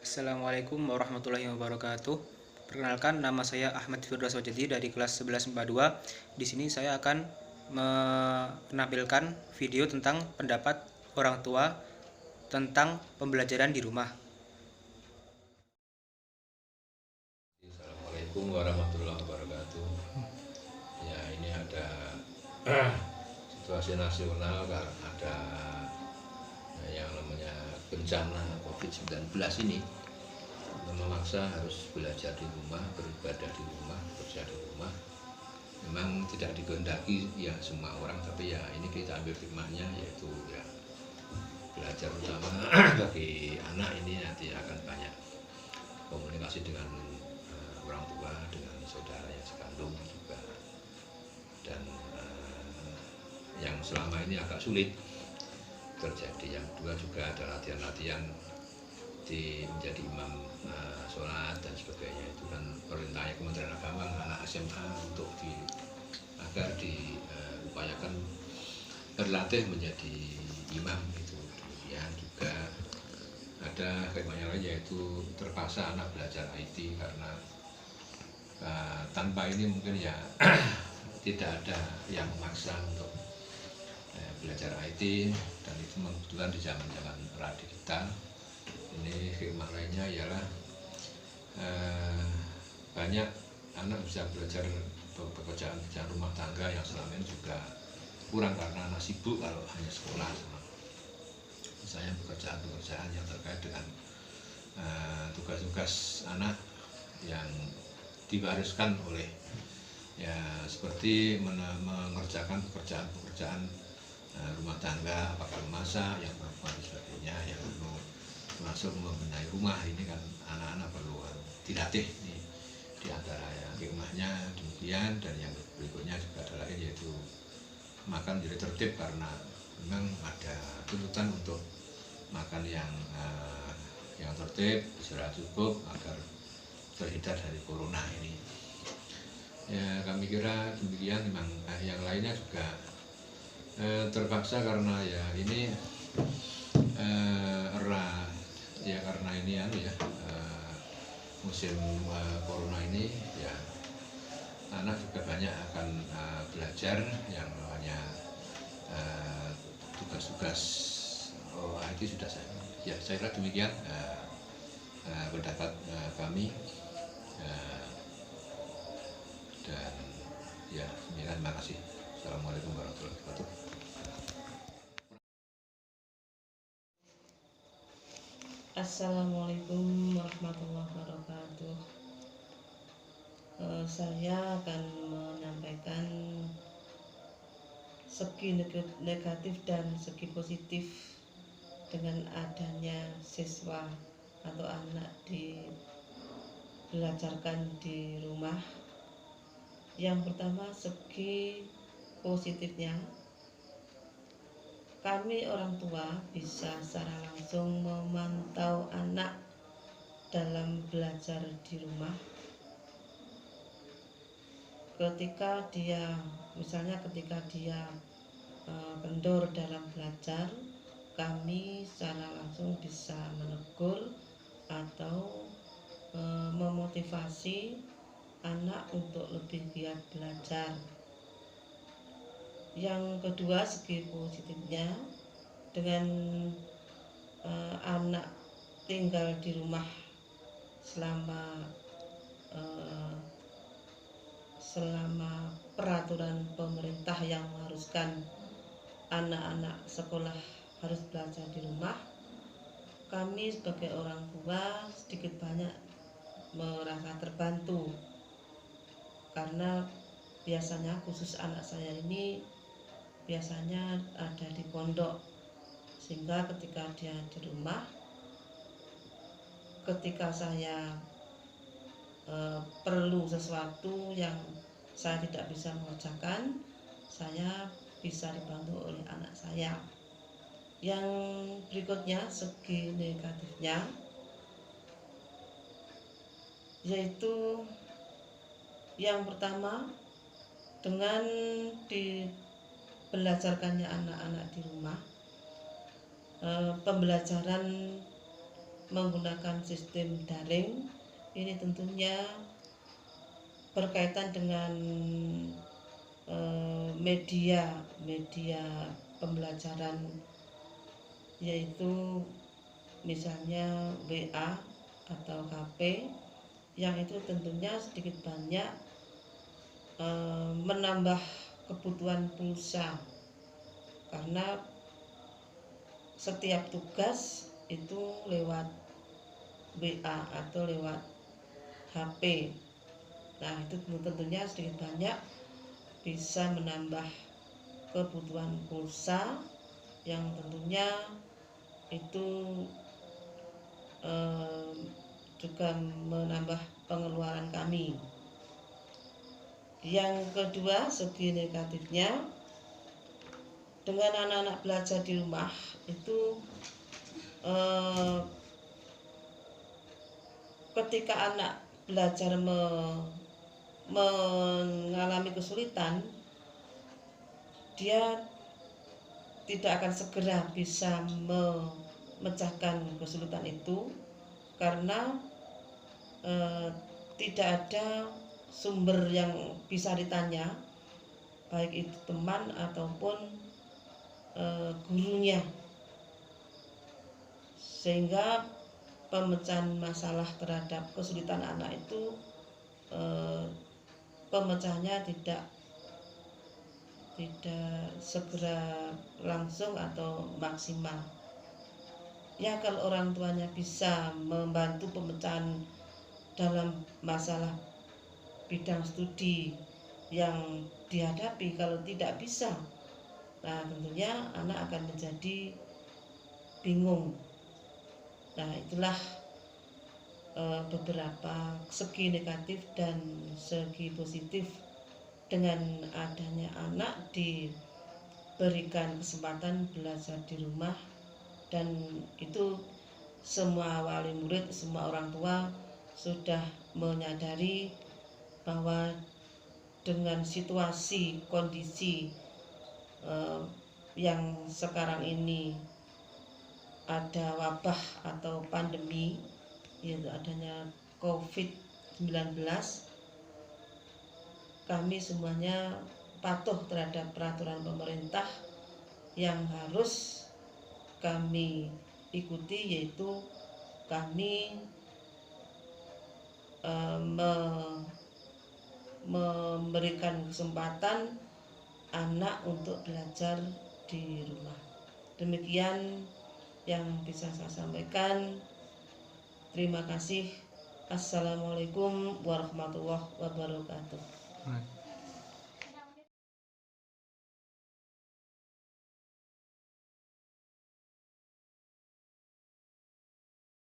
Assalamualaikum warahmatullahi wabarakatuh. Perkenalkan, nama saya Ahmad Firdaus Wajadi dari kelas 1142. Di sini saya akan menampilkan video tentang pendapat orang tua tentang pembelajaran di rumah. Assalamualaikum warahmatullahi wabarakatuh. Ya, ini ada situasi nasional, ada yang namanya bencana COVID-19 ini memaksa harus belajar di rumah, beribadah di rumah, kerja di rumah. Memang tidak dikehendaki ya semua orang, tapi ya ini kita ambil hikmahnya, yaitu ya belajar utama bagi anak ini nanti akan banyak komunikasi dengan orang tua, dengan saudara yang sekandung juga, dan yang selama ini agak sulit terjadi. Yang kedua juga ada latihan-latihan menjadi imam sholat dan sebagainya. Itu kan perintahnya Kementerian Agama anak SMA untuk agar diupayakan berlatih menjadi imam itu. Demikian juga ada kaitannya lain, yaitu terpaksa anak belajar IT karena tanpa ini mungkin ya tidak ada yang memaksa untuk belajar IT, dan itu kebetulan di zaman-zaman era digital. Ini hikmah lainnya ialah banyak anak bisa belajar pekerjaan rumah tangga yang selama ini juga kurang karena anak sibuk kalau hanya sekolah. Misalnya pekerjaan yang terkait dengan tugas-tugas anak yang diwariskan oleh ya, seperti mengerjakan pekerjaan rumah tangga, apakah memasak, yang perempuan dan sebagainya, yang perlu masuk membenahi rumah. Ini kan anak-anak perlu dilatih. Ini diantara ya hikmahnya demikian. Dan yang berikutnya juga adalah yaitu makan jadi tertib, karena memang ada tuntutan untuk makan yang tertib, istirahat cukup agar terhindar dari corona ini. Ya, kami kira demikian. Memang yang lainnya juga terpaksa karena ya ini karena ini musim corona ini, ya anak juga banyak akan belajar yang namanya tugas-tugas IT sudah saya kira demikian pendapat kami, dan ya demikian. Terima kasih. Assalamualaikum warahmatullahi wabarakatuh. Assalamualaikum warahmatullahi wabarakatuh. Saya akan menyampaikan segi negatif dan segi positif dengan adanya siswa atau anak belajarkan di rumah. Yang pertama, segi positifnya, kami orang tua bisa secara langsung memantau anak dalam belajar di rumah. Ketika dia kendor dalam belajar, kami secara langsung bisa menegur atau memotivasi anak untuk lebih giat belajar. Yang kedua, segi positifnya, dengan anak tinggal di rumah selama peraturan pemerintah yang mengharuskan anak-anak sekolah harus belajar di rumah, kami sebagai orang tua sedikit banyak merasa terbantu, karena biasanya khusus anak saya ini biasanya ada di pondok, sehingga ketika dia di rumah, ketika saya perlu sesuatu yang saya tidak bisa mengerjakan, saya bisa dibantu oleh anak saya. Yang berikutnya, segi negatifnya, yaitu yang pertama, dengan belajarkannya anak-anak di rumah, pembelajaran menggunakan sistem daring, ini tentunya berkaitan dengan media pembelajaran, yaitu misalnya WA atau HP, yang itu tentunya sedikit banyak menambah kebutuhan pulsa, karena setiap tugas itu lewat WA atau lewat HP. Nah, itu tentunya sedikit banyak bisa menambah kebutuhan pulsa, yang tentunya itu juga menambah pengeluaran kami. Yang kedua, segi negatifnya, dengan anak-anak belajar di rumah itu ketika anak belajar mengalami kesulitan, dia tidak akan segera bisa memecahkan kesulitan itu, karena tidak ada sumber yang bisa ditanya, baik itu teman ataupun gurunya, sehingga pemecahan masalah terhadap kesulitan anak itu pemecahannya tidak segera langsung atau maksimal. Ya, kalau orang tuanya bisa membantu pemecahan dalam masalah bidang studi yang dihadapi, kalau tidak bisa, nah tentunya anak akan menjadi bingung. Nah, itulah beberapa segi negatif dan segi positif dengan adanya anak diberikan kesempatan belajar di rumah. Dan itu semua wali murid, semua orang tua sudah menyadari bahwa dengan situasi kondisi yang sekarang ini ada wabah atau pandemi, yaitu adanya COVID-19, kami semuanya patuh terhadap peraturan pemerintah yang harus kami ikuti, yaitu kami memberikan kesempatan anak untuk belajar di rumah. Demikian yang bisa saya sampaikan. Terima kasih. Assalamualaikum warahmatullahi wabarakatuh.